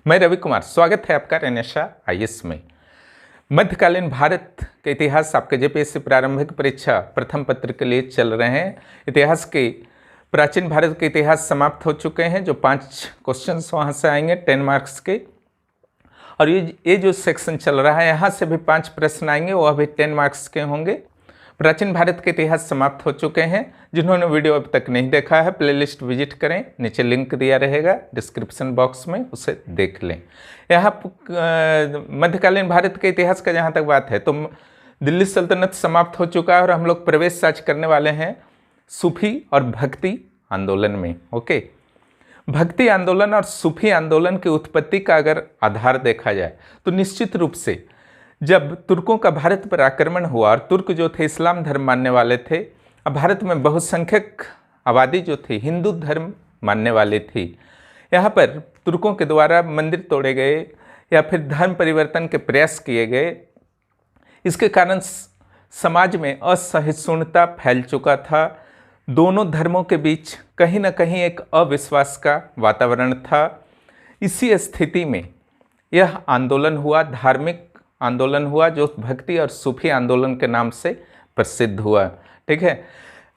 मैं रवि कुमार, स्वागत है आपका रेनेशा आईएएस में। मध्यकालीन भारत के इतिहास आपके जेपीएससी प्रारंभिक परीक्षा प्रथम पत्र के लिए चल रहे हैं। इतिहास के प्राचीन भारत के इतिहास समाप्त हो चुके हैं। जो 5 क्वेश्चंस वहाँ से आएंगे 10 मार्क्स के, और ये जो सेक्शन चल रहा है यहाँ से भी 5 प्रश्न आएंगे, वह भी 10 मार्क्स के होंगे। प्राचीन भारत के इतिहास समाप्त हो चुके हैं। जिन्होंने वीडियो अब तक नहीं देखा है प्लेलिस्ट विजिट करें, नीचे लिंक दिया रहेगा डिस्क्रिप्शन बॉक्स में, उसे देख लें। यहाँ मध्यकालीन भारत के इतिहास का जहाँ तक बात है तो दिल्ली सल्तनत समाप्त हो चुका है और हम लोग प्रवेश आज करने वाले हैं सूफी और भक्ति आंदोलन में। ओके, भक्ति आंदोलन और सूफी आंदोलन की उत्पत्ति का अगर आधार देखा जाए तो निश्चित रूप से जब तुर्कों का भारत पर आक्रमण हुआ, और तुर्क जो थे इस्लाम धर्म मानने वाले थे, अब भारत में बहुसंख्यक आबादी जो थी हिंदू धर्म मानने वाली थी। यहाँ पर तुर्कों के द्वारा मंदिर तोड़े गए या फिर धर्म परिवर्तन के प्रयास किए गए। इसके कारण समाज में असहिष्णुता फैल चुका था। दोनों धर्मों के बीच कहीं ना कहीं एक अविश्वास का वातावरण था। इसी स्थिति में यह आंदोलन हुआ, धार्मिक आंदोलन हुआ, जो भक्ति और सूफी आंदोलन के नाम से प्रसिद्ध हुआ। ठीक है,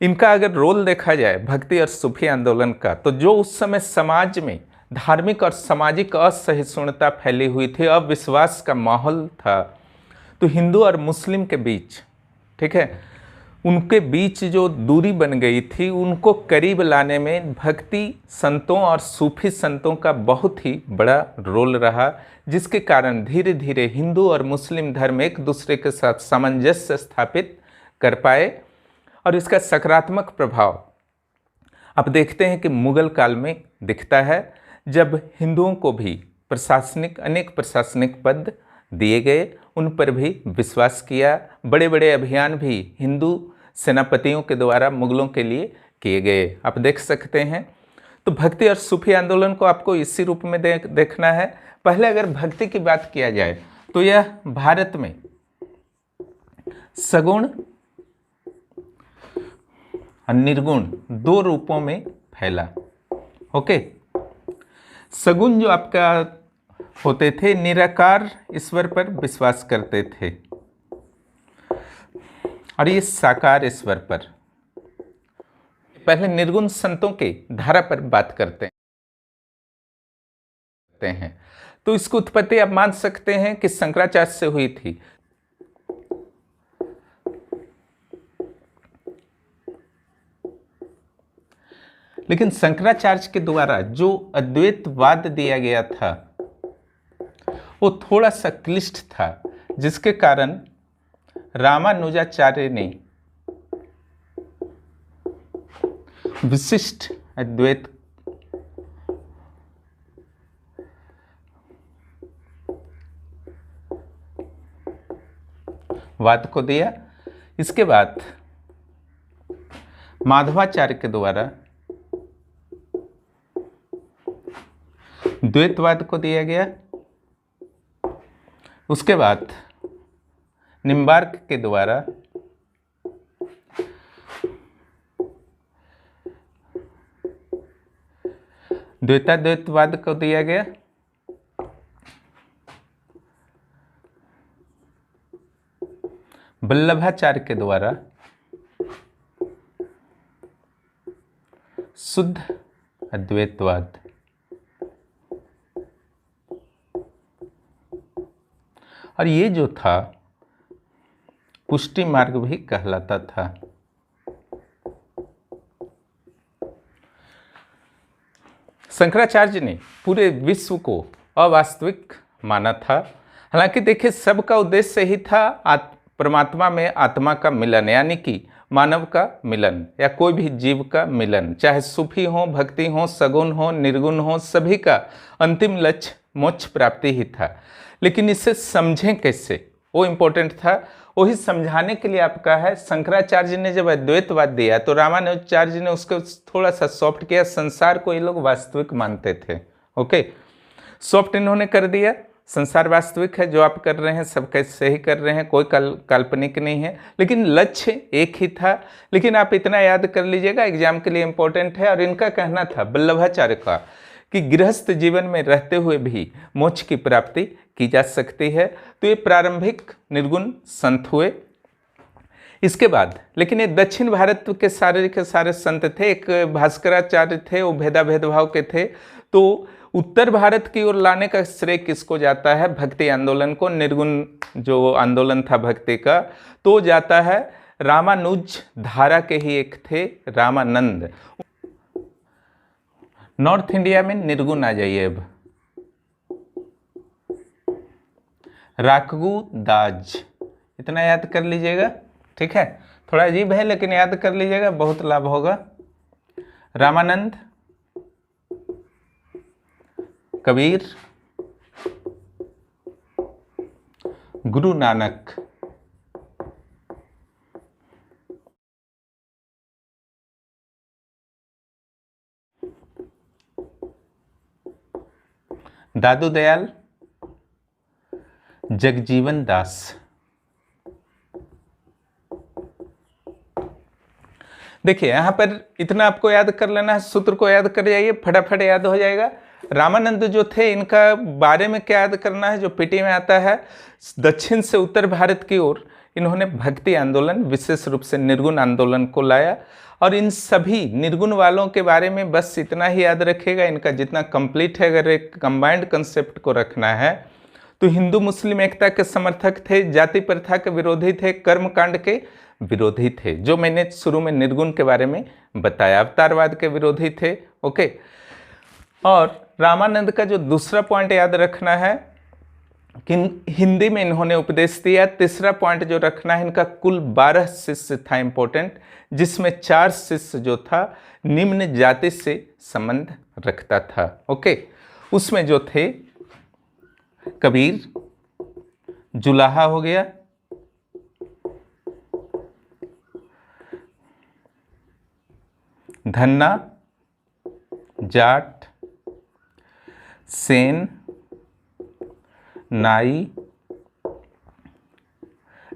इनका अगर रोल देखा जाए भक्ति और सूफी आंदोलन का, तो जो उस समय समाज में धार्मिक और सामाजिक असहिष्णुता फैली हुई थी, अविश्वास का माहौल था, तो हिंदू और मुस्लिम के बीच, ठीक है, उनके बीच जो दूरी बन गई थी उनको करीब लाने में भक्ति संतों और सूफी संतों का बहुत ही बड़ा रोल रहा, जिसके कारण धीरे धीरे हिंदू और मुस्लिम धर्म एक दूसरे के साथ सामंजस्य स्थापित कर पाए। और इसका सकारात्मक प्रभाव आप देखते हैं कि मुगल काल में दिखता है, जब हिंदुओं को भी अनेक प्रशासनिक पद दिए गए, उन पर भी विश्वास किया। बड़े बड़े अभियान भी हिंदू सेनापतियों के द्वारा मुगलों के लिए किए गए, आप देख सकते हैं। तो भक्ति और सूफी आंदोलन को आपको इसी रूप में देखना है। पहले अगर भक्ति की बात किया जाए तो यह भारत में सगुण और निर्गुण 2 रूपों में फैला। ओके, सगुण जो आपका होते थे, निराकार ईश्वर पर विश्वास करते थे, और ये साकार ईश्वर पर। पहले निर्गुण संतों के धारा पर बात करते हैं, तो इसकी उत्पत्ति आप मान सकते हैं कि शंकराचार्य से हुई थी। लेकिन शंकराचार्य के द्वारा जो अद्वैतवाद दिया गया था वो थोड़ा सा क्लिष्ट था, जिसके कारण रामानुजाचार्य ने विशिष्ट अद्वैत वाद को दिया। इसके बाद माधवाचार्य के द्वारा द्वैतवाद को दिया गया। उसके बाद निम्बार्क के द्वारा द्वैताद्वैतवाद को दिया गया। वल्लभाचार्य के द्वारा शुद्ध अद्वैतवाद। और ये जो था पुष्टि मार्ग भी कहलाता था। शंकराचार्य ने पूरे विश्व को अवास्तविक माना था। हालांकि देखिए, सबका उद्देश्य ही था परमात्मा में आत्मा का मिलन, यानी कि मानव का मिलन या कोई भी जीव का मिलन, चाहे सूफी हो, भक्ति हो, सगुण हो, निर्गुण हो, सभी का अंतिम लक्ष्य मोक्ष प्राप्ति ही था। लेकिन इसे समझें कैसे, वो इम्पोर्टेंट था। वही समझाने के लिए आपका है, शंकराचार्य ने जब अद्वैतवाद दिया तो रामानुजाचार्य ने उसको थोड़ा सा सॉफ्ट किया। संसार को ये लोग वास्तविक मानते थे। ओके, सॉफ्ट इन्होंने कर दिया। संसार वास्तविक है, जो आप कर रहे हैं सब कैसे ही कर रहे हैं, कोई काल्पनिक नहीं है, लेकिन लक्ष्य एक ही था। लेकिन आप इतना याद कर लीजिएगा, एग्जाम के लिए इम्पोर्टेंट है। और इनका कहना था, वल्लभाचार्य का, कि गृहस्थ जीवन में रहते हुए भी मोक्ष की प्राप्ति की जा सकती है। तो ये प्रारंभिक निर्गुण संत हुए। इसके बाद लेकिन ये दक्षिण भारत के सारे संत थे। एक भास्कराचार्य थे, वो भेदभाव के थे। तो उत्तर भारत की ओर लाने का श्रेय किसको जाता है? भक्ति आंदोलन को। निर्गुण जो आंदोलन था भक्ति का, तो जाता है रामानुज धारा के ही एक थे, रामानंद। नॉर्थ इंडिया में निर्गुण आ जाइए अब, राकगु दाज, इतना याद कर लीजिएगा, ठीक है। थोड़ा अजीब है लेकिन याद कर लीजिएगा, बहुत लाभ होगा। रामानंद, कबीर, गुरु नानक। दादू दयाल, जगजीवन दास। देखिए यहाँ पर इतना आपको याद कर लेना है, सूत्र को याद कर जाइए, फटाफट याद हो जाएगा। रामानंद जो थे, इनका बारे में क्या याद करना है, जो पीटी में आता है, दक्षिण से उत्तर भारत की ओर इन्होंने भक्ति आंदोलन, विशेष रूप से निर्गुण आंदोलन को लाया। और इन सभी निर्गुण वालों के बारे में बस इतना ही याद रखिएगा, इनका जितना कंप्लीट है, अगर एक कंबाइंड कंसेप्ट को रखना है तो हिंदू मुस्लिम एकता के समर्थक थे, जाति प्रथा के विरोधी थे, कर्मकांड के विरोधी थे, जो मैंने शुरू में निर्गुण के बारे में बताया, अवतारवाद के विरोधी थे। ओके। और रामानंद का जो दूसरा पॉइंट याद रखना है कि हिंदी में इन्होंने उपदेश दिया। तीसरा पॉइंट जो रखना है, इनका कुल 12 शिष्य था इंपॉर्टेंट, जिसमें 4 शिष्य जो था निम्न जाति से संबंध रखता था। ओके। उसमें जो थे कबीर, जुलाहा हो गया, धन्ना, जाट, सेन, नाई,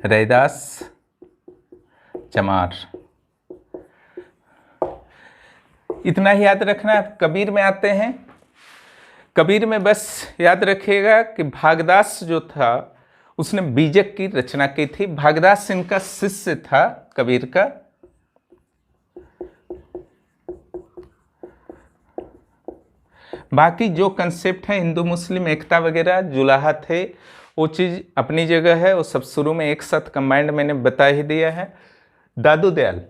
रैदास, चमार। इतना ही याद रखना है। कबीर में आते हैं। कबीर में बस याद रखिएगा कि भागदास जो था उसने बीजक की रचना की थी। भागदास इनका शिष्य था कबीर का। बाकी जो कंसेप्ट है हिंदू मुस्लिम एकता वगैरह, जुलाहा थे, वो चीज़ अपनी जगह है, वो सब शुरू में एक साथ कंबाइंड मैंने बता ही दिया है। दादू दयाल,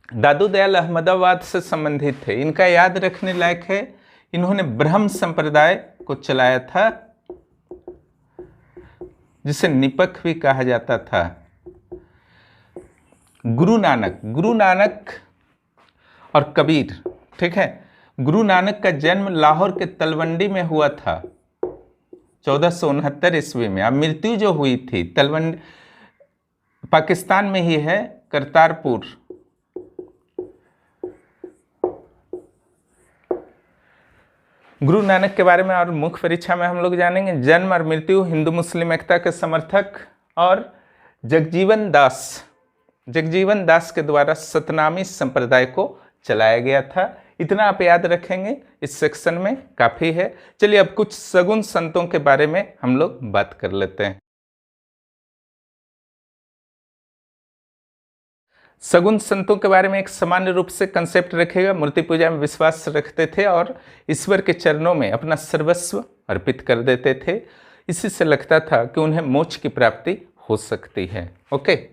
दादू दयाल अहमदाबाद से संबंधित थे। इनका याद रखने लायक है, इन्होंने ब्रह्म संप्रदाय को चलाया था, जिसे निपक भी कहा जाता था। गुरु नानक और कबीर, ठीक है। गुरु नानक का जन्म लाहौर के तलवंडी में हुआ था 1469 ईस्वी में। अब मृत्यु जो हुई थी तलवंडी पाकिस्तान में ही है, करतारपुर। गुरु नानक के बारे में और मुख्य परीक्षा में हम लोग जानेंगे। जन्म और मृत्यु, हिंदू मुस्लिम एकता के समर्थक, और जगजीवन दास के द्वारा सतनामी संप्रदाय को चलाया गया था। इतना आप याद रखेंगे, इस सेक्शन में काफ़ी है। चलिए अब कुछ सगुण संतों के बारे में हम लोग बात कर लेते हैं। सगुण संतों के बारे में एक सामान्य रूप से कंसेप्ट रखेगा। मूर्ति पूजा में विश्वास रखते थे और ईश्वर के चरणों में अपना सर्वस्व अर्पित कर देते थे। इसी से लगता था कि उन्हें मोक्ष की प्राप्ति हो सकती है। ओके।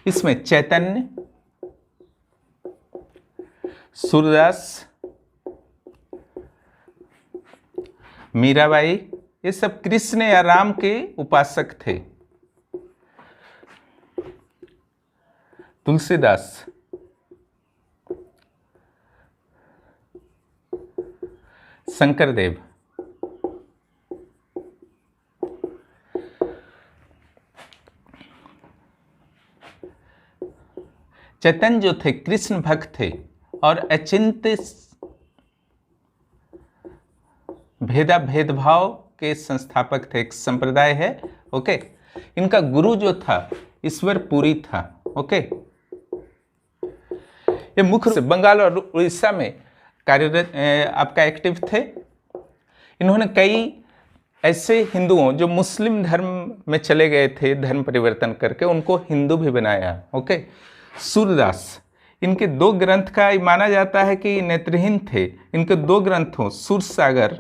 इसमें चैतन्य, सूरदास, मीराबाई, ये सब कृष्ण या राम के उपासक थे। तुलसीदास, शंकरदेव, चैतन्य जो थे कृष्ण भक्त थे और अचिंत्य भेदभाव के संस्थापक थे। एक संप्रदाय है। ओके। इनका गुरु जो था ईश्वर पुरी था। ओके। ये मुख्य से बंगाल और उड़ीसा में कार्यरत आपका एक्टिव थे। इन्होंने कई ऐसे हिंदुओं जो मुस्लिम धर्म में चले गए थे धर्म परिवर्तन करके, उनको हिंदू भी बनाया। ओके, सूरदास, इनके 2 ग्रंथ का माना जाता है कि नेत्रहीन थे। इनके 2 ग्रंथों सूरसागर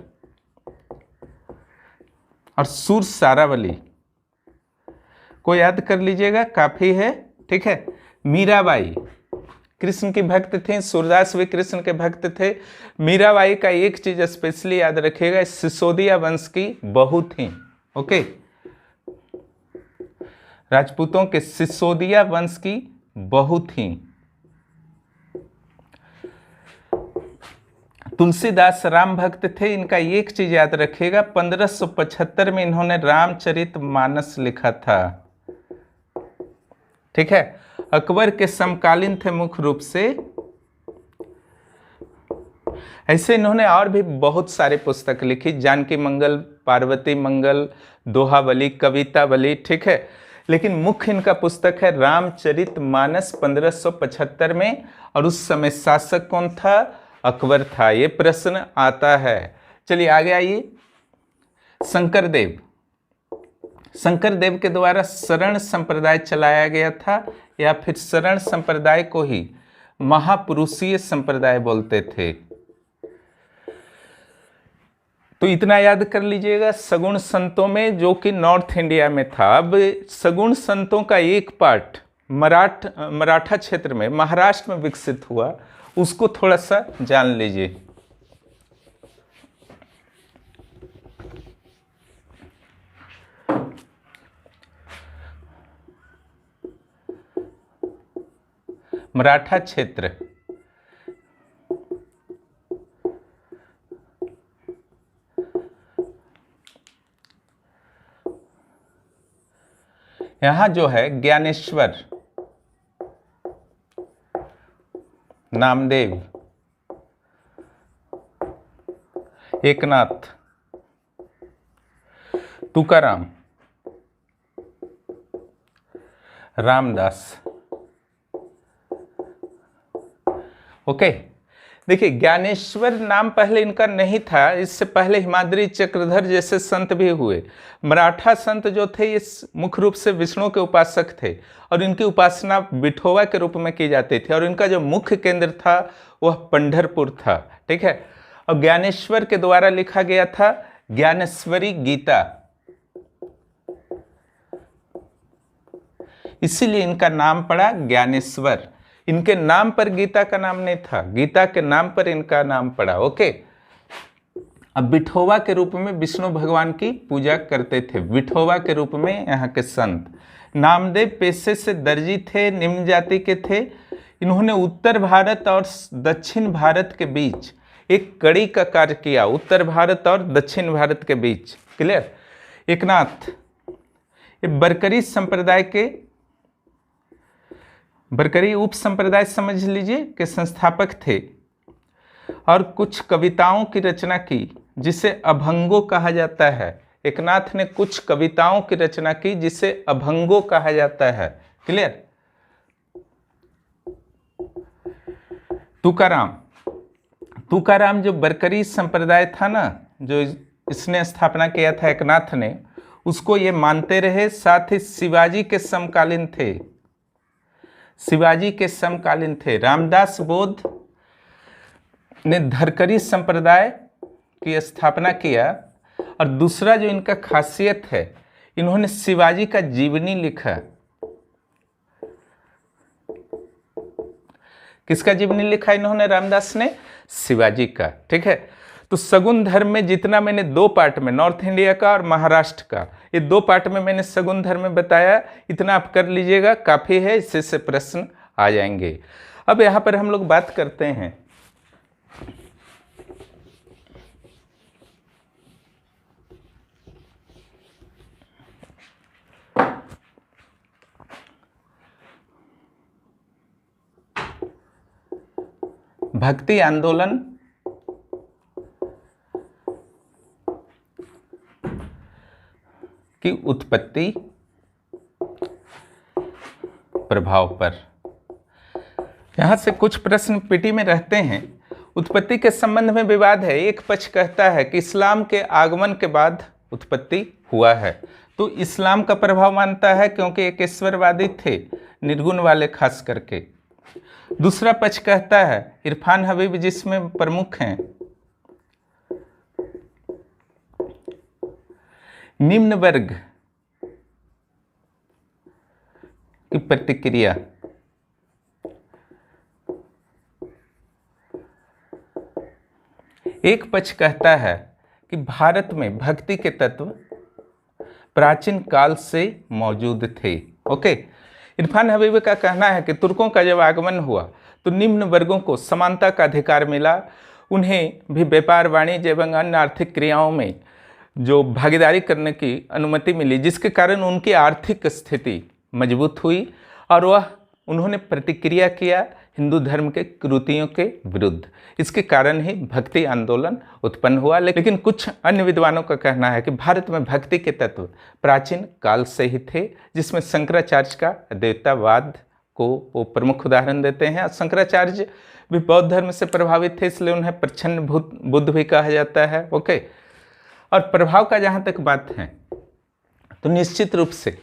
और सूरसारावली को याद कर लीजिएगा, काफी है। ठीक है, मीराबाई कृष्ण की भक्त थे, सूरदास भी कृष्ण के भक्त थे। मीराबाई का एक चीज स्पेशली याद रखिएगा, सिसोदिया वंश की बहू थी। ओके, राजपूतों के सिसोदिया वंश की बहू थी। तुलसीदास राम भक्त थे। इनका एक चीज याद रखिएगा, 1575 में इन्होंने रामचरितमानस लिखा था। ठीक है, अकबर के समकालीन थे मुख्य रूप से। ऐसे इन्होंने और भी बहुत सारे पुस्तक लिखी, जानकी मंगल, पार्वती मंगल, दोहावली, कवितावली। ठीक है, लेकिन मुख्य इनका पुस्तक है रामचरितमानस 1575 में। और उस समय शासक कौन था? अकबर था। ये प्रश्न आता है। चलिए आगे आइए। शंकरदेव, शंकरदेव के द्वारा शरण संप्रदाय चलाया गया था, या फिर शरण संप्रदाय को ही महापुरुषीय संप्रदाय बोलते थे। तो इतना याद कर लीजिएगा सगुण संतों में, जो कि नॉर्थ इंडिया में था। अब सगुण संतों का एक पार्ट मराठा क्षेत्र में, महाराष्ट्र में विकसित हुआ, उसको थोड़ा सा जान लीजिए। मराठा क्षेत्र, यहां जो है ज्ञानेश्वर, नामदेव, एकनाथ, तुकाराम, रामदास। ओके, देखिए ज्ञानेश्वर नाम पहले इनका नहीं था। इससे पहले हिमाद्री चक्रधर जैसे संत भी हुए। मराठा संत जो थे ये मुख्य रूप से विष्णु के उपासक थे, और इनकी उपासना विठोबा के रूप में की जाती थी। और इनका जो मुख्य केंद्र था वह पंढरपुर था। ठीक है, और ज्ञानेश्वर के द्वारा लिखा गया था ज्ञानेश्वरी गीता, इसीलिए इनका नाम पड़ा ज्ञानेश्वर। इनके नाम पर गीता का नाम नहीं था, गीता के नाम पर इनका नाम पड़ा। ओके, अब विठोबा के रूप में विष्णु भगवान की पूजा करते थे, विठोबा के रूप में यहाँ के संत। नामदेव पेशे से दर्जी थे, निम्न जाति के थे। इन्होंने उत्तर भारत और दक्षिण भारत के बीच एक कड़ी का कार्य किया, उत्तर भारत और दक्षिण भारत के बीच। क्लियर। एकनाथ ये बरकरी संप्रदाय के, बरकरी उप संप्रदाय समझ लीजिए, के संस्थापक थे, और कुछ कविताओं की रचना की जिसे अभंगो कहा जाता है। एकनाथ ने कुछ कविताओं की रचना की जिसे अभंगो कहा जाता है। क्लियर। तुकाराम जो बरकरी संप्रदाय था ना, जो इसने स्थापना किया था एकनाथ ने, उसको ये मानते रहे। साथ ही शिवाजी के समकालीन थे, शिवाजी के समकालीन थे। रामदास बोध ने धरकरी संप्रदाय की स्थापना किया। और दूसरा जो इनका खासियत है, इन्होंने शिवाजी का जीवनी लिखा। किसका जीवनी लिखा इन्होंने? रामदास ने शिवाजी का। ठीक है, तो सगुन धर्म में जितना मैंने 2 पार्ट में, नॉर्थ इंडिया का और महाराष्ट्र का, ये 2 पार्ट में मैंने सगुन धर्म में बताया। इतना आप कर लीजिएगा, काफ़ी है, इससे से प्रश्न आ जाएंगे। अब यहाँ पर हम लोग बात करते हैं भक्ति आंदोलन की उत्पत्ति, प्रभाव पर। यहाँ से कुछ प्रश्न पीटी में रहते हैं। उत्पत्ति के संबंध में विवाद है। एक पक्ष कहता है कि इस्लाम के आगमन के बाद उत्पत्ति हुआ है, तो इस्लाम का प्रभाव मानता है क्योंकि एक ईश्वरवादी थे, निर्गुण वाले खास करके। दूसरा पक्ष कहता है इरफान हबीब जिसमें प्रमुख हैं, निम्न वर्ग की प्रतिक्रिया एक पक्ष कहता है कि भारत में भक्ति के तत्व प्राचीन काल से मौजूद थे। ओके, इरफान हबीब का कहना है कि तुर्कों का जब आगमन हुआ तो निम्न वर्गों को समानता का अधिकार मिला, उन्हें भी व्यापार, वाणिज्य एवं अन्य आर्थिक क्रियाओं में जो भागीदारी करने की अनुमति मिली, जिसके कारण उनकी आर्थिक स्थिति मजबूत हुई और उन्होंने प्रतिक्रिया किया हिंदू धर्म के कुरीतियों के विरुद्ध। इसके कारण ही भक्ति आंदोलन उत्पन्न हुआ। लेकिन कुछ अन्य विद्वानों का कहना है कि भारत में भक्ति के तत्व प्राचीन काल से ही थे, जिसमें शंकराचार्य का देवतावाद को वो प्रमुख उदाहरण देते हैं। शंकराचार्य भी बौद्ध धर्म से प्रभावित थे, इसलिए उन्हें प्रच्छन्न बुद्ध भी कहा जाता है। ओके, और प्रभाव का जहाँ तक बात है तो निश्चित रूप से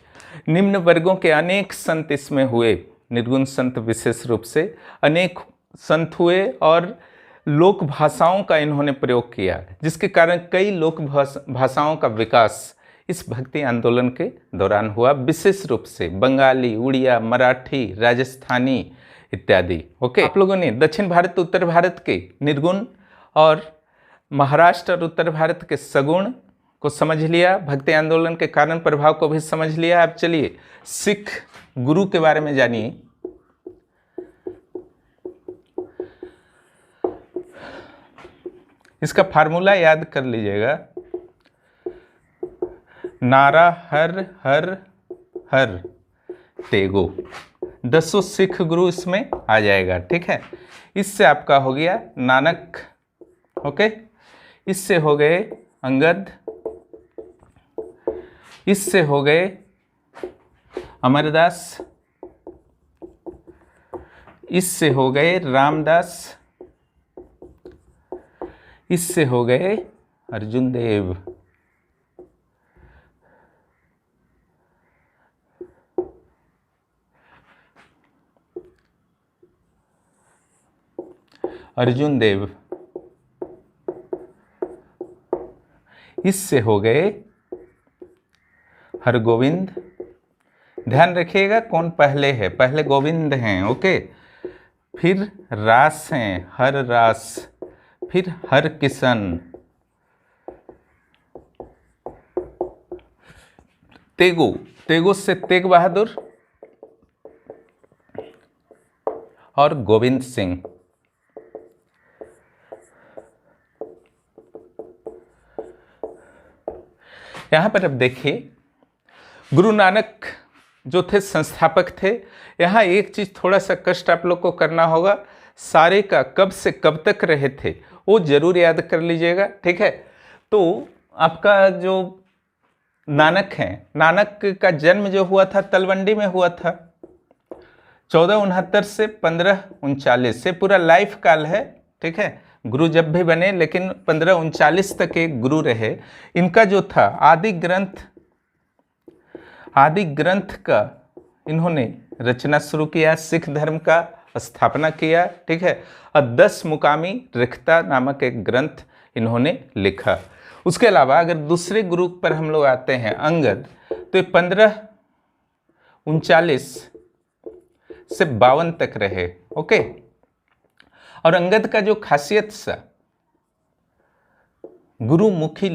निम्न वर्गों के अनेक संत इसमें हुए, निर्गुण संत विशेष रूप से अनेक संत हुए और लोक भाषाओं का इन्होंने प्रयोग किया, जिसके कारण कई लोक भाषाओं का विकास इस भक्ति आंदोलन के दौरान हुआ, विशेष रूप से बंगाली, उड़िया, मराठी, राजस्थानी इत्यादि। ओके, आप लोगों ने दक्षिण भारत, उत्तर भारत के निर्गुण और महाराष्ट्र और उत्तर भारत के सगुण को समझ लिया, भक्ति आंदोलन के कारण प्रभाव को भी समझ लिया। अब चलिए सिख गुरु के बारे में जानिए। इसका फार्मूला याद कर लीजिएगा, नारा हर हर हर तेगो। 10 सिख गुरु इसमें आ जाएगा, ठीक है। इससे आपका हो गया नानक, ओके, इससे हो गए अंगद, इससे हो गए अमरदास, इससे हो गए रामदास, इससे हो गए अर्जुन देव, अर्जुन देव, इससे हो गए हरगोविंद। ध्यान रखिएगा कौन पहले है, पहले गोविंद हैं, ओके, फिर रास हैं, हर रास, फिर हर किशन, तेगो, तेगो से तेग बहादुर और गोविंद सिंह। यहां पर अब देखिए, गुरु नानक जो थे संस्थापक थे। यहाँ एक चीज़ थोड़ा सा कष्ट आप लोग को करना होगा, सारे का कब से कब तक रहे थे वो जरूर याद कर लीजिएगा, ठीक है। तो आपका जो नानक हैं, नानक का जन्म जो हुआ था तलवंडी में हुआ था, 1469 से 1539 से पूरा लाइफ काल है, ठीक है। गुरु जब भी बने लेकिन 1539 तक एक गुरु रहे। इनका जो था आदि ग्रंथ का इन्होंने रचना शुरू किया, सिख धर्म का स्थापना किया, ठीक है। और 10 मुकामी रिक्ता नामक एक ग्रंथ इन्होंने लिखा। उसके अलावा अगर दूसरे गुरु पर हम लोग आते हैं अंगद, तो ये 1539 से 52 तक रहे, ओके। और अंगद का जो खासियत सा गुरुमुखी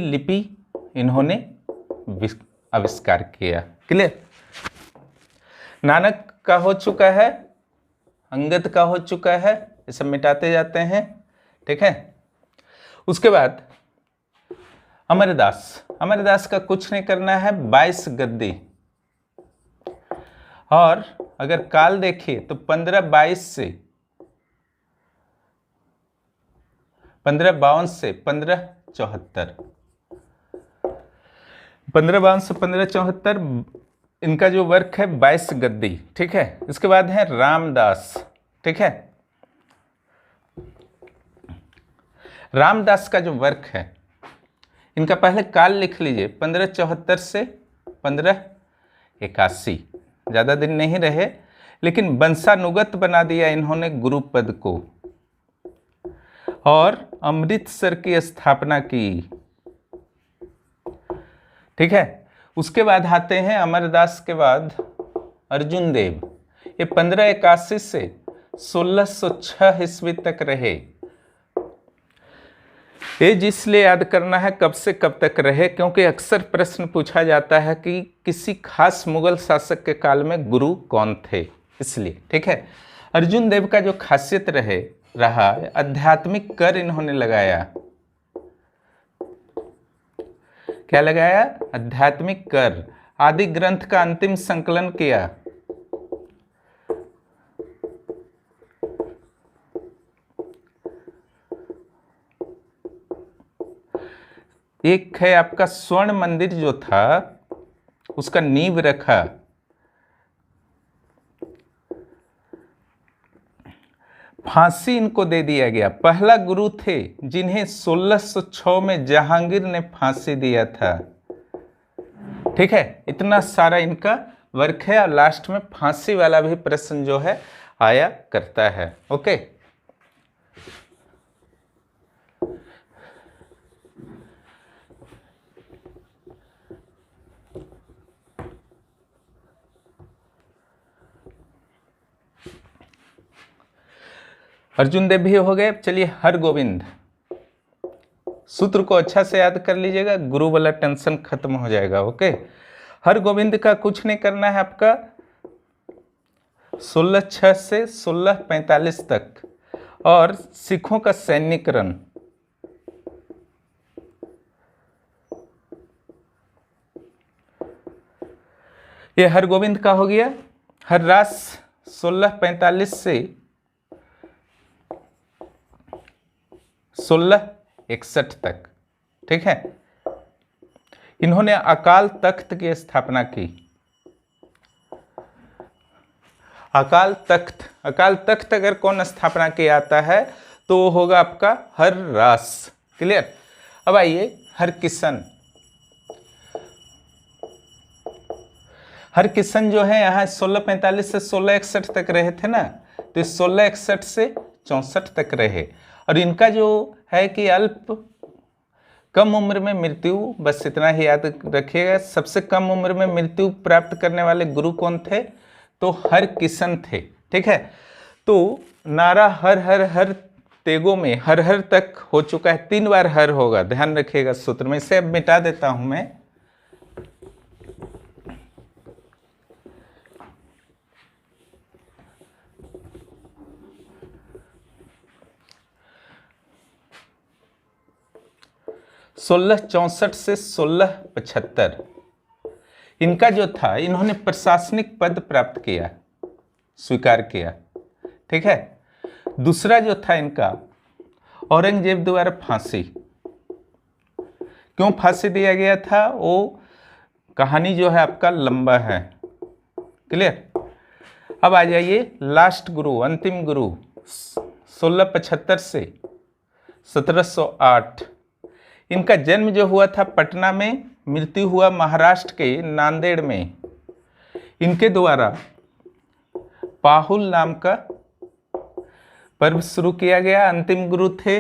लिपि इन्होंने आविष्कार किया। क्लियर? नानक का हो चुका है, अंगद का हो चुका है, ये सब मिटाते जाते हैं, ठीक है। उसके बाद अमरदास का कुछ नहीं करना है, 22 गद्दी। और अगर काल देखिए तो 1552 से 1552 से 1574, 1552 से 1574 इनका जो वर्क है 22 गद्दी, ठीक है। इसके बाद है रामदास, ठीक है। रामदास का जो वर्क है, इनका पहले काल लिख लीजिए, 1574 से 1581, ज़्यादा दिन नहीं रहे, लेकिन वंशानुगत बना दिया इन्होंने गुरुपद को और अमृतसर की स्थापना की, ठीक है। उसके बाद आते हैं अमरदास के बाद अर्जुन देव, ये 1581 से 1606 ईस्वी तक रहे। ये इसलिए याद करना है कब से कब तक रहे, क्योंकि अक्सर प्रश्न पूछा जाता है कि किसी खास मुगल शासक के काल में गुरु कौन थे, इसलिए, ठीक है। अर्जुन देव का जो खासियत रहा आध्यात्मिक कर इन्होंने लगाया। क्या लगाया? आध्यात्मिक कर। आदि ग्रंथ का अंतिम संकलन किया। एक है आपका स्वर्ण मंदिर जो था, उसका नींव रखा। फांसी इनको दे दिया गया। पहला गुरु थे जिन्हें 1606 में जहांगीर ने फांसी दिया था, ठीक है। इतना सारा इनका वर्क है और लास्ट में फांसी वाला भी प्रश्न जो है आया करता है, ओके। अर्जुन देव भी हो गए। चलिए हरगोविंद, सूत्र को अच्छा से याद कर लीजिएगा, गुरु वाला टेंशन खत्म हो जाएगा, ओके। हरगोविंद का कुछ नहीं करना है आपका, 1606 से 1645 तक, और सिखों का सैन्यकरण। ये हरगोविंद का हो गया। हर्रास 1645 से 1661 तक, ठीक है। इन्होंने अकाल तख्त की स्थापना की। अकाल तख्त अगर कौन स्थापना किया आता है तो वो होगा आपका हर्रास, क्लियर। अब आइए हरकिशन जो है यहाँ 1645 से 1661 तक रहे थे ना, तो 1661 से 64 तक रहे। और इनका जो है कि कम उम्र में मृत्यु, बस इतना ही याद रखिएगा। सबसे कम उम्र में मृत्यु प्राप्त करने वाले गुरु कौन थे? तो हरकिशन थे, ठीक है। तो नारा हर हर हर तेगों में हर हर तक हो चुका है, 3 बार हर होगा, ध्यान रखिएगा सूत्र में। इसे अब मिटा देता हूं मैं। सोलह 64 से 1675 इनका जो था, इन्होंने प्रशासनिक पद प्राप्त किया, स्वीकार किया, ठीक है। दूसरा जो था इनका, औरंगजेब द्वारा फांसी। क्यों फांसी दिया गया था वो कहानी जो है आपका लंबा है, क्लियर। अब आ जाइए लास्ट गुरु, अंतिम गुरु 1675 से 1708। इनका जन्म जो हुआ था पटना में, मृत्यु हुआ महाराष्ट्र के नांदेड़ में। इनके द्वारा पाहुल नाम का पर्व शुरू किया गया, अंतिम गुरु थे।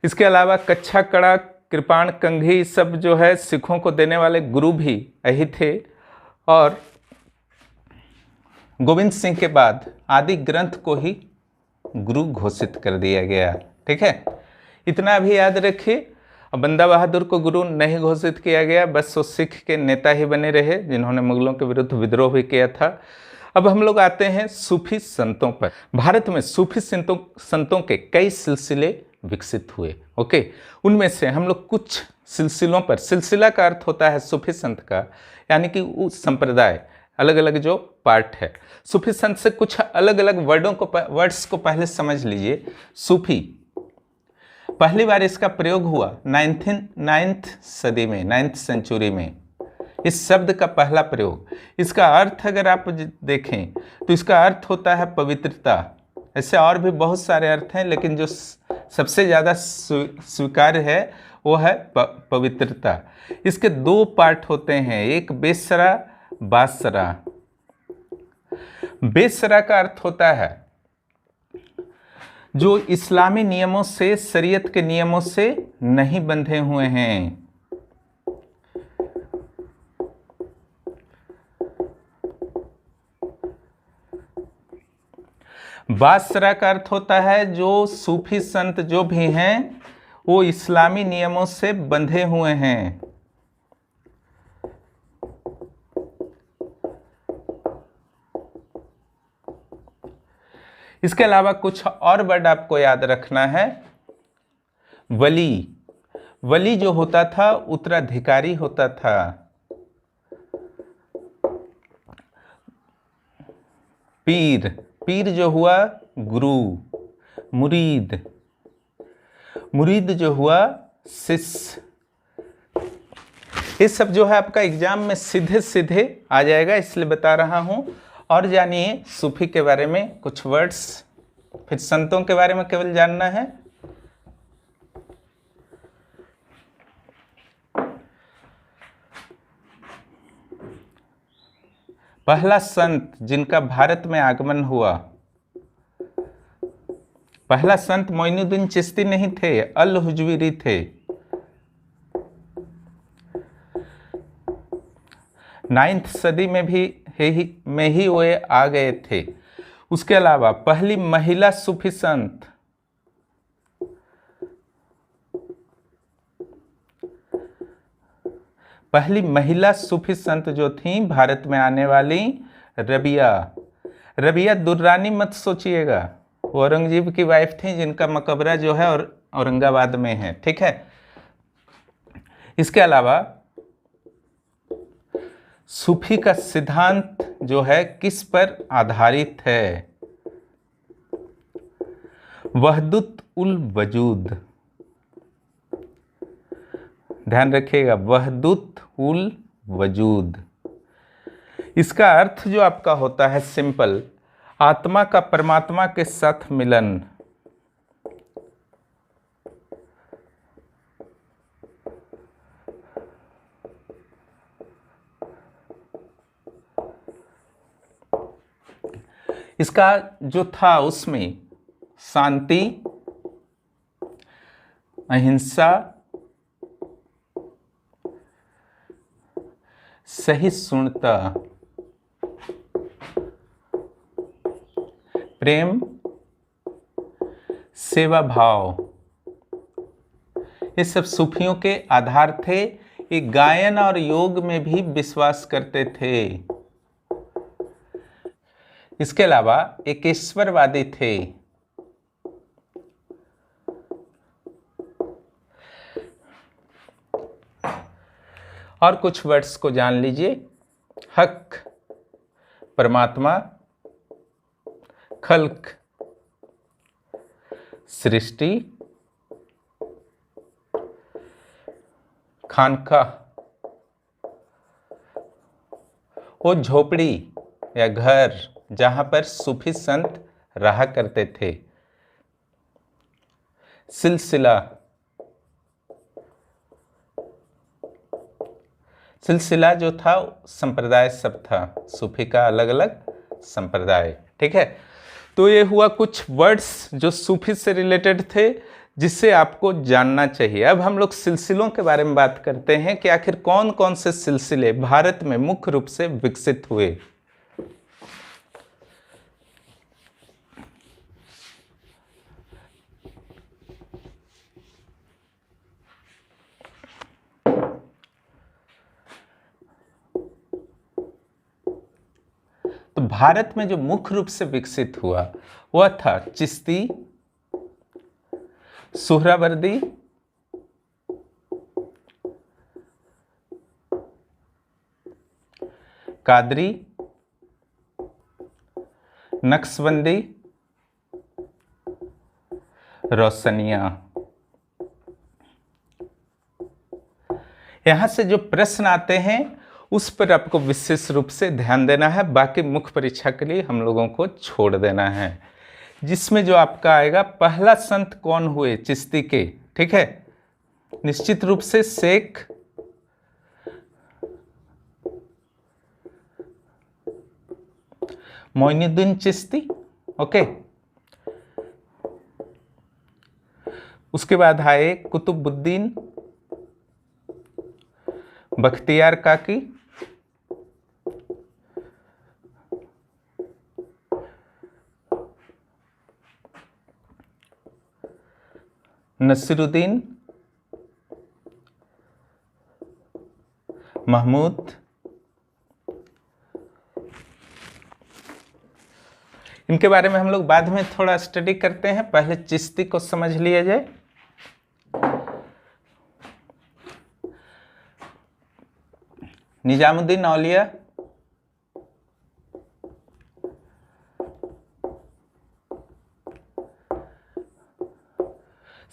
इसके अलावा कच्छा, कड़ा, कृपाण, कंघी सब जो है सिखों को देने वाले गुरु भी यही थे। और गोविंद सिंह के बाद आदि ग्रंथ को ही गुरु घोषित कर दिया गया, ठीक है। इतना भी याद रखिए। बंदा बहादुर को गुरु नहीं घोषित किया गया, बस वो सिख के नेता ही बने रहे जिन्होंने मुगलों के विरुद्ध विद्रोह भी किया था। अब हम लोग आते हैं सूफी संतों पर। भारत में सूफी संतों के कई सिलसिले विकसित हुए, ओके। उनमें से हम लोग कुछ सिलसिलों पर, सिलसिला का अर्थ होता है सूफी संत का, यानी कि उस संप्रदाय, अलग अलग जो पार्ट है। सूफी संत से कुछ अलग अलग वर्ड्स को पहले समझ लीजिए। सूफी, पहली बार इसका प्रयोग हुआ 9th सदी में, 9th सेंचुरी में। इस शब्द का पहला प्रयोग। इसका अर्थ अगर आप देखें तो इसका अर्थ होता है पवित्रता। ऐसे और भी बहुत सारे अर्थ हैं, लेकिन जो सबसे ज़्यादा स्वीकार्य है वो है पवित्रता। इसके दो पार्ट होते हैं, एक बेसरा, बासरा। बेसरा का अर्थ होता है जो इस्लामी नियमों से, शरीयत के नियमों से नहीं बंधे हुए हैं। बासरा का अर्थ होता है जो सूफी संत जो भी हैं वो इस्लामी नियमों से बंधे हुए हैं। इसके अलावा कुछ और वर्ड आपको याद रखना है। वली, वली जो होता था उत्तराधिकारी होता था। पीर, पीर जो हुआ गुरु। मुरीद, मुरीद जो हुआ शिष्य। ये सब जो है आपका एग्जाम में सीधे सीधे आ जाएगा, इसलिए बता रहा हूं। और जानिए सूफी के बारे में कुछ वर्ड्स, फिर संतों के बारे में केवल जानना है। पहला संत जिनका भारत में आगमन हुआ, पहला संत मोइनुद्दीन चिश्ती नहीं थे, अल हुजवीरी थे। 9th सदी में ही वो आ गए थे। उसके अलावा पहली महिला सूफी संत, पहली महिला सूफी संत जो थी भारत में आने वाली, रबिया। रबिया दुर्रानी मत सोचिएगा, वो औरंगजेब की वाइफ थी जिनका मकबरा जो है और औरंगाबाद में है, ठीक है। इसके अलावा सूफी का सिद्धांत जो है किस पर आधारित है? वहदत उल वजूद। ध्यान रखिएगा, वहदत उल वजूद। इसका अर्थ जो आपका होता है सिंपल, आत्मा का परमात्मा के साथ मिलन। इसका जो था उसमें शांति, अहिंसा, सहिष्णुता, प्रेम, सेवा भाव, ये सब सूफियों के आधार थे। ये गायन और योग में भी विश्वास करते थे। इसके अलावा एक ईश्वरवादी थे। और कुछ वर्ड्स को जान लीजिए। हक परमात्मा, खल्क सृष्टि, खानकाह वो झोपड़ी या घर जहां पर सूफी संत रहा करते थे। सिलसिला, सिलसिला जो था संप्रदाय सब था, सूफी का अलग अलग संप्रदाय, ठीक है। तो ये हुआ कुछ वर्ड्स जो सूफी से रिलेटेड थे जिससे आपको जानना चाहिए। अब हम लोग सिलसिलों के बारे में बात करते हैं कि आखिर कौन कौन से सिलसिले भारत में मुख्य रूप से विकसित हुए। तो भारत में जो मुख्य रूप से विकसित हुआ वह था चिश्ती, सुहरावर्दी, कादरी, नक्शबंदी, रोशनिया। यहां से जो प्रश्न आते हैं उस पर आपको विशेष रूप से ध्यान देना है, बाकी मुख्य परीक्षा के लिए हम लोगों को छोड़ देना है। जिसमें जो आपका आएगा, पहला संत कौन हुए चिश्ती के, ठीक है, निश्चित रूप से शेख मोइनुद्दीन चिश्ती, ओके। उसके बाद आए कुतुबुद्दीन बख्तियार काकी, नसीरुद्दीन महमूद, इनके बारे में हम लोग बाद में थोड़ा स्टडी करते हैं, पहले चिश्ती को समझ लिया जाए। निजामुद्दीन औलिया,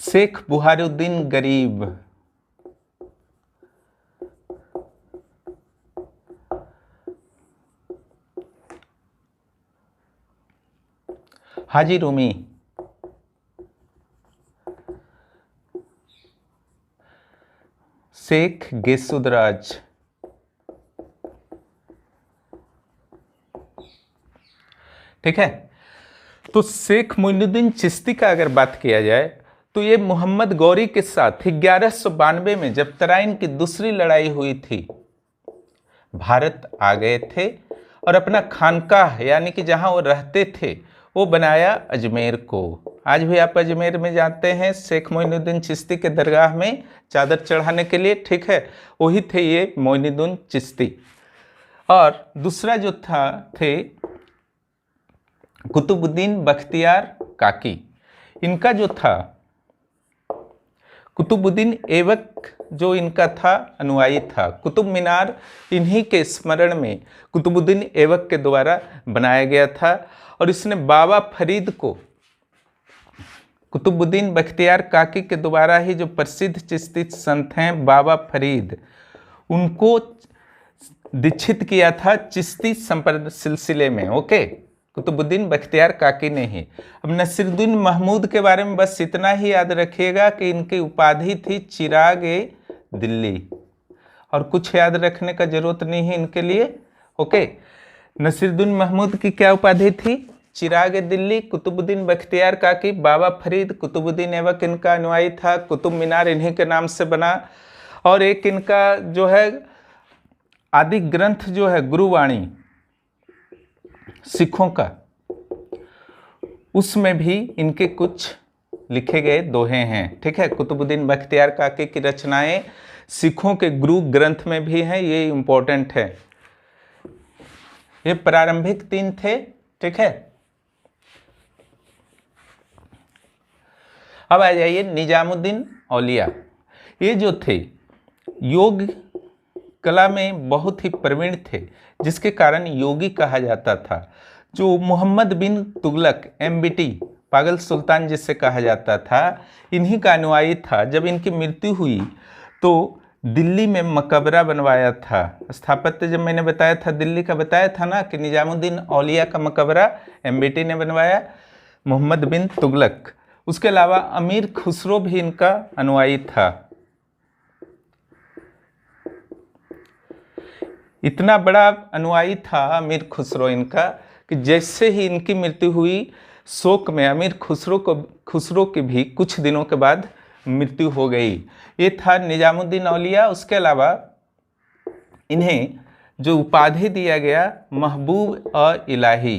शेख बुहारुद्दीन गरीब, हाजी रूमी, शेख गेसुदराज, ठीक है। तो शेख मोइनुद्दीन चिश्ती का अगर बात किया जाए तो ये मोहम्मद गौरी के साथ 1192 में जब तराइन की दूसरी लड़ाई हुई थी, भारत आ गए थे और अपना खानकाह यानी कि जहां वो रहते थे वो बनाया अजमेर को। आज भी आप अजमेर में जाते हैं शेख मोइनुद्दीन चिश्ती के दरगाह में चादर चढ़ाने के लिए, ठीक है, वही थे ये मोइनुद्दीन चिश्ती। और दूसरा जो थे कुतुबुद्दीन बख्तियार काकी, इनका जो था कुतुबुद्दीन ऐबक जो इनका था अनुयायी था। कुतुब मीनार इन्हीं के स्मरण में कुतुबुद्दीन ऐबक के द्वारा बनाया गया था और इसने बाबा फरीद को कुतुबुद्दीन बख्तियार काकी के द्वारा ही जो प्रसिद्ध चिश्ती संत हैं बाबा फरीद, उनको दीक्षित किया था चिश्ती संप्रदाय सिलसिले में, ओके, कुतुबुद्दीन बख्तियार काकी ने ही। अब नसीरुद्दीन महमूद के बारे में बस इतना ही याद रखिएगा कि इनकी उपाधि थी चिरागे दिल्ली, और कुछ याद रखने का जरूरत नहीं है इनके लिए, ओके। नसीरुद्दीन महमूद की क्या उपाधि थी? चिरागे दिल्ली। कुतुबुद्दीन बख्तियार काकी बाबा फरीद, कुतुबुद्दीन ऐबक इनका अनुयायी था। कुतुब मीनार इन्हीं के नाम से बना। और एक इनका जो है आदि ग्रंथ जो है गुरुवाणी सिखों का, उसमें भी इनके कुछ लिखे गए दोहे हैं, ठीक है। कुतुबुद्दीन बख्तियार काकी की रचनाएं सिखों के गुरु ग्रंथ में भी हैं, ये इंपॉर्टेंट है। ये प्रारंभिक 3 थे, ठीक है। अब आ जाइए निजामुद्दीन औलिया। ये जो थे योग कला में बहुत ही प्रवीण थे, जिसके कारण योगी कहा जाता था। जो मोहम्मद बिन तुगलक MBT पागल सुल्तान जिससे कहा जाता था, इन्हीं का अनुयायी था। जब इनकी मृत्यु हुई तो दिल्ली में मकबरा बनवाया था। स्थापत्य जब मैंने बताया था, दिल्ली का बताया था ना कि निजामुद्दीन औलिया का मकबरा MBT ने बनवाया, मोहम्मद बिन तुगलक। उसके अलावा अमीर खुसरो भी इनका अनुयायी था। इतना बड़ा अनुयायी था अमीर खुसरो इनका कि जैसे ही इनकी मृत्यु हुई, शोक में अमीर खुसरो की भी कुछ दिनों के बाद मृत्यु हो गई। ये था निजामुद्दीन औलिया। उसके अलावा इन्हें जो उपाधि दिया गया महबूब और इलाही,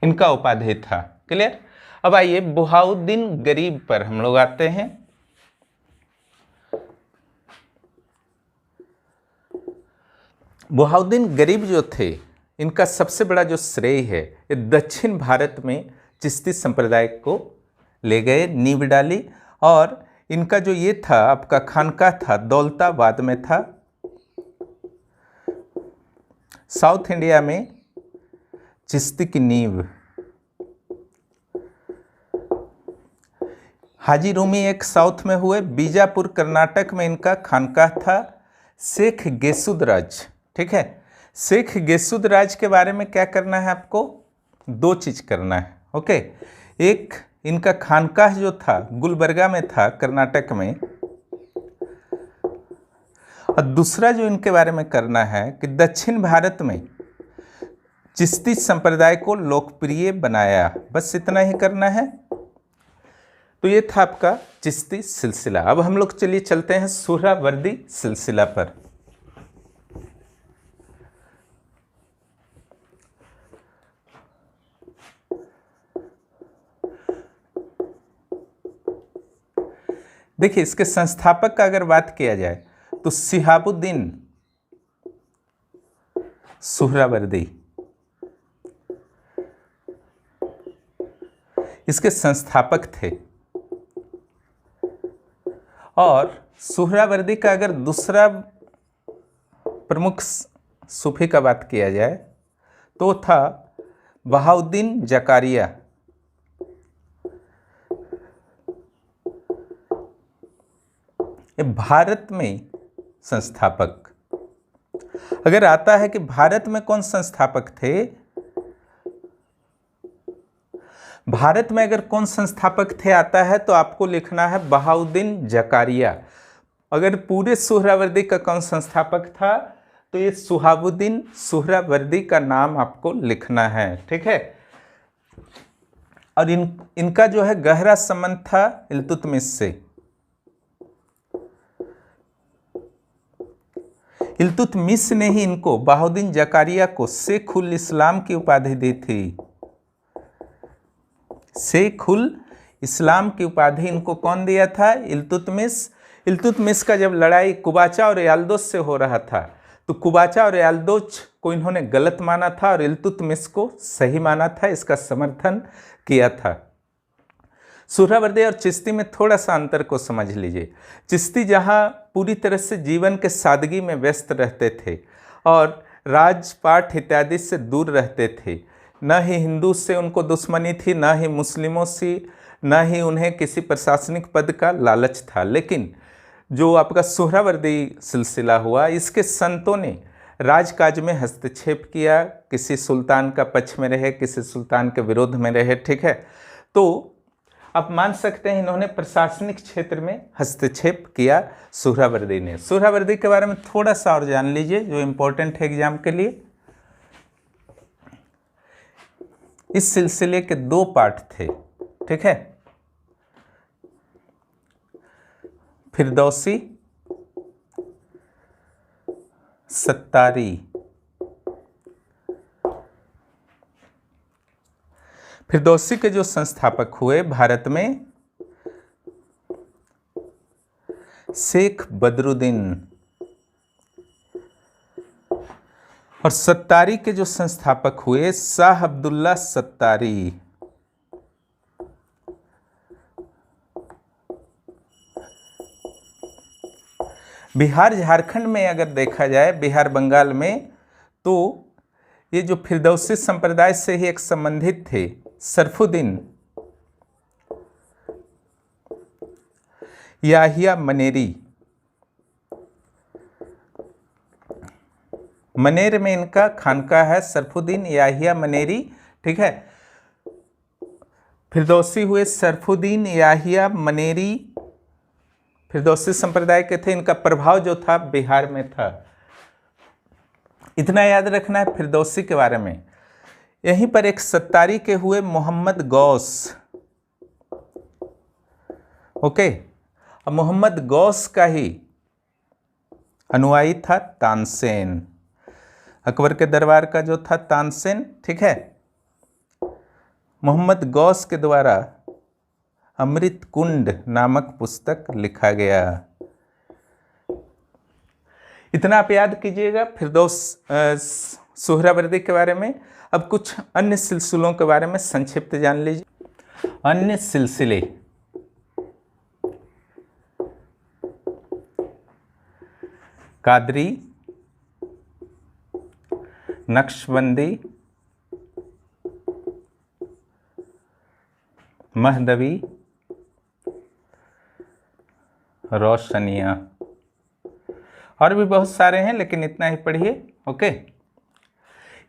इनका उपाधि था। क्लियर। अब आइए बुहाउद्दीन गरीब पर हम लोग आते हैं। बुहाउद्दीन गरीब जो थे, इनका सबसे बड़ा जो श्रेय है, ये दक्षिण भारत में चिश्ती संप्रदाय को ले गए, नींव डाली। और इनका जो ये था आपका खानका था, दौलताबाद में था, साउथ इंडिया में चिश्ती की नींव। हाजी रूमी एक साउथ में हुए, बीजापुर कर्नाटक में इनका खानकाह था। शेख गेसुदराज, ठीक है, शेख गेसुदराज के बारे में क्या करना है आपको, दो चीज करना है, ओके। एक, इनका खानकाह जो था गुलबर्गा में था कर्नाटक में, और दूसरा जो इनके बारे में करना है कि दक्षिण भारत में चिश्ती संप्रदाय को लोकप्रिय बनाया, बस इतना ही करना है। तो ये था आपका चिश्ती सिलसिला। अब हम लोग चलिए चलते हैं सुहरावर्दी सिलसिला पर। देखिए, इसके संस्थापक का अगर बात किया जाए तो शिहाबुद्दीन सुहरावर्दी इसके संस्थापक थे। और सुहरावर्दी का अगर दूसरा प्रमुख सूफी का बात किया जाए तो था बहाउद्दीन जकारिया। भारत में संस्थापक अगर आता है कि भारत में कौन संस्थापक थे, भारत में अगर कौन संस्थापक थे आता है तो आपको लिखना है बहाउद्दीन जकारिया। अगर पूरे सुहरावर्दी का कौन संस्थापक था तो ये सुहाबुद्दीन सुहरावर्दी का नाम आपको लिखना है, ठीक है। और इनका जो है गहरा संबंध था इल्तुतमिश से। इल्तुतमिश ने ही इनको, बहाउद्दीन जकारिया को, शेख उल इस्लाम की उपाधि दी थी। शेख उल इस्लाम की उपाधि इनको कौन दिया था, इल्तुतमिश। इल्तुतमिश का जब लड़ाई कुबाचा और याल्दोज से हो रहा था तो कुबाचा और याल्दोज को इन्होंने गलत माना था और इल्तुतमिश को सही माना था, इसका समर्थन किया था। सुहरावर्दी और चिश्ती में थोड़ा सा अंतर को समझ लीजिए। चिश्ती जहाँ पूरी तरह से जीवन के सादगी में व्यस्त रहते थे और राजपाट इत्यादि से दूर रहते थे, न ही हिंदू से उनको दुश्मनी थी, न ही मुस्लिमों से, न ही उन्हें किसी प्रशासनिक पद का लालच था। लेकिन जो आपका सुहरावर्दी सिलसिला हुआ, इसके संतों ने राजकाज में हस्तक्षेप किया, किसी सुल्तान का पक्ष में रहे, किसी सुल्तान के विरोध में रहे, ठीक है। तो आप मान सकते हैं इन्होंने प्रशासनिक क्षेत्र में हस्तक्षेप किया सुहरावर्दी ने। सुहरावर्दी के बारे में थोड़ा सा और जान लीजिए जो इम्पोर्टेंट है एग्जाम के लिए। इस सिलसिले के दो पार्ट थे, ठीक है। फिरदौसी, सत्तारी। फिरदौसी के जो संस्थापक हुए भारत में, शेख बदरुद्दीन। और सत्तारी के जो संस्थापक हुए, शाह अब्दुल्ला सत्तारी। बिहार झारखंड में अगर देखा जाए, बिहार बंगाल में, तो ये जो फिरदौसी संप्रदाय से ही एक संबंधित थे, सरफुद्दीन याहिया मनेरी। मनेर में इनका खानका है, सरफुद्दीन याहिया मनेरी, ठीक है। फिरदौसी हुए सरफुद्दीन याहिया मनेरी, फिरदौसी संप्रदाय के थे। इनका प्रभाव जो था बिहार में था। इतना याद रखना है फिरदौसी के बारे में। यहीं पर एक सत्तारी के हुए मोहम्मद गौस, ओके। अब मोहम्मद गौस का ही अनुयायी था तानसेन, अकबर के दरबार का जो था तानसेन, ठीक है। मोहम्मद गौस के द्वारा अमृत कुंड नामक पुस्तक लिखा गया। इतना आप याद कीजिएगा फिरदौस सुहरावर्दी के बारे में। अब कुछ अन्य सिलसिलों के बारे में संक्षिप्त जान लीजिए। अन्य सिलसिले, कादरी, नक्शबंदी, महदवी, रोशनिया। और भी बहुत सारे हैं लेकिन इतना ही पढ़िए। ओके,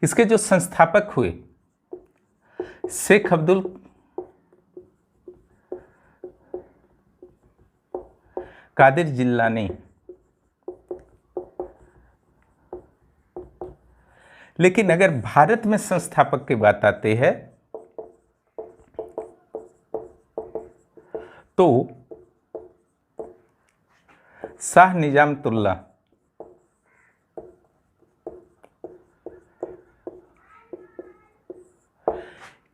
इसके जो संस्थापक हुए शेख अब्दुल कादिर जिलानी। लेकिन अगर भारत में संस्थापक की बात आती है तो शाह निजामतुल्ला।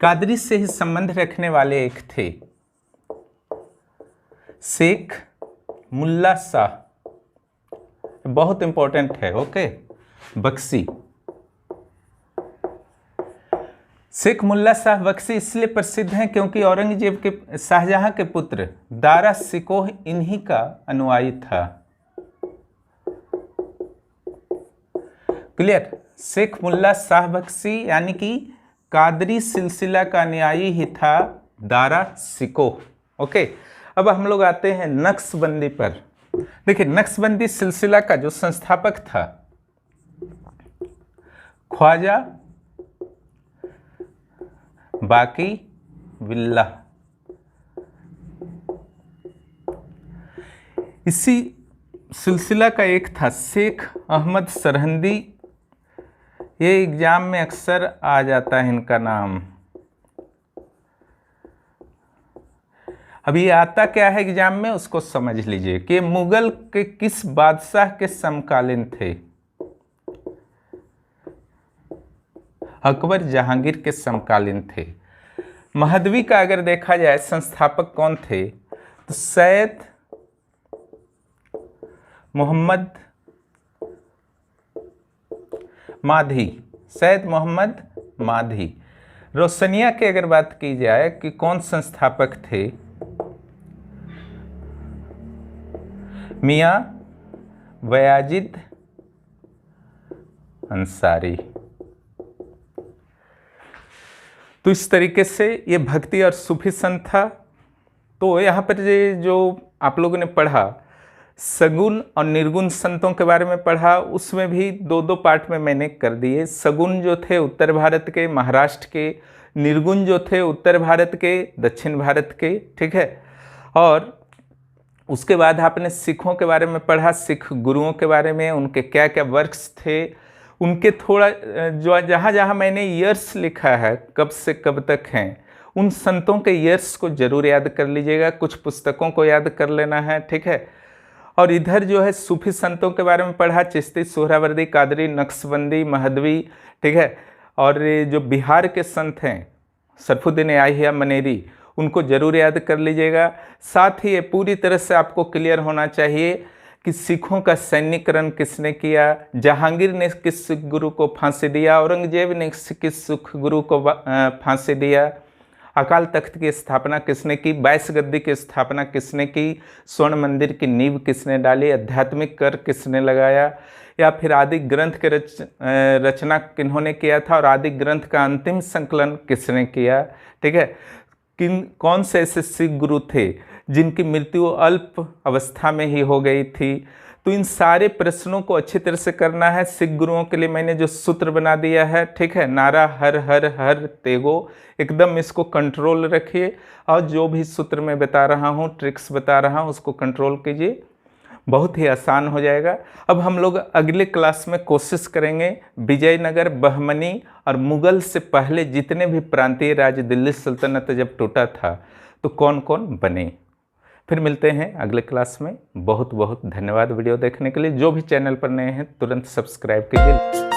कादरी से ही संबंध रखने वाले एक थे शेख मुल्ला शाह, बहुत इंपॉर्टेंट है। ओके, बख्शी। शेख मुल्ला शाह बख्शी इसलिए प्रसिद्ध हैं क्योंकि औरंगजेब के शाहजहां के पुत्र दारा शिकोह इन्हीं का अनुयायी था। क्लियर? शेख मुल्ला शाह बख्शी यानी कि कादरी सिलसिला का अनुयायी ही था दारा शिकोह। ओके, अब हम लोग आते हैं नक्शबंदी पर। देखिए, नक्शबंदी सिलसिला का जो संस्थापक था ख्वाजा बाकी बिल्लाह। इसी सिलसिला का एक था शेख अहमद सरहंदी। ये एग्जाम में अक्सर आ जाता है इनका नाम। अभी आता क्या है एग्जाम में उसको समझ लीजिए कि मुगल के किस बादशाह के समकालीन थे। अकबर जहांगीर के समकालीन थे। महदवी का अगर देखा जाए संस्थापक कौन थे तो सैयद मोहम्मद माधी। सैयद मोहम्मद माधी। रोशनिया की अगर बात की जाए कि कौन संस्थापक थे, मियां बयाजिद अंसारी। तो इस तरीके से ये भक्ति और सूफी संत था। तो यहाँ पर ये जो आप लोगों ने पढ़ा सगुन और निर्गुण संतों के बारे में पढ़ा, उसमें भी दो दो पार्ट में मैंने कर दिए। सगुन जो थे उत्तर भारत के, महाराष्ट्र के, निर्गुण जो थे उत्तर भारत के, दक्षिण भारत के। ठीक है, और उसके बाद आपने सिखों के बारे में पढ़ा, सिख गुरुओं के बारे में, उनके क्या क्या वर्क्स थे, उनके थोड़ा जो जहाँ जहाँ मैंने ईयर्स लिखा है कब से कब तक हैं, उन संतों के ईयर्स को जरूर याद कर लीजिएगा। कुछ पुस्तकों को याद कर लेना है। ठीक है, और इधर जो है सूफी संतों के बारे में पढ़ा, चिश्ती, सोहरावर्दी, कादरी, नक्शबंदी, महदवी। ठीक है, और जो बिहार के संत हैं सरफुद्दीन याहिया मनेरी, उनको जरूर याद कर लीजिएगा। साथ ही ये पूरी तरह से आपको क्लियर होना चाहिए कि सिखों का सैन्यकरण किसने किया, जहांगीर ने किस सिख गुरु को फांसी दिया, औरंगजेब ने किस सिख गुरु को फांसी दिया, अकाल तख्त की स्थापना किसने की, 22 गद्दी की स्थापना किसने की, स्वर्ण मंदिर की नींव किसने डाली, आध्यात्मिक कर किसने लगाया, या फिर आदि ग्रंथ के रचना किन्होंने किया था और आदि ग्रंथ का अंतिम संकलन किसने किया। ठीक है, कौन से ऐसे सिख गुरु थे जिनकी मृत्यु अल्प अवस्था में ही हो गई थी। तो इन सारे प्रश्नों को अच्छी तरह से करना है। सिख गुरुओं के लिए मैंने जो सूत्र बना दिया है, ठीक है, नारा हर हर हर तेगो, एकदम इसको कंट्रोल रखिए और जो भी सूत्र मैं बता रहा हूँ, ट्रिक्स बता रहा हूँ, उसको कंट्रोल कीजिए, बहुत ही आसान हो जाएगा। अब हम लोग अगले क्लास में कोशिश करेंगे विजयनगर, बहमनी और मुगल से पहले जितने भी प्रांतीय राज्य दिल्ली सल्तनत जब टूटा था तो कौन कौन बने। फिर मिलते हैं अगले क्लास में। बहुत बहुत धन्यवाद वीडियो देखने के लिए। जो भी चैनल पर नए हैं तुरंत सब्सक्राइब कीजिए।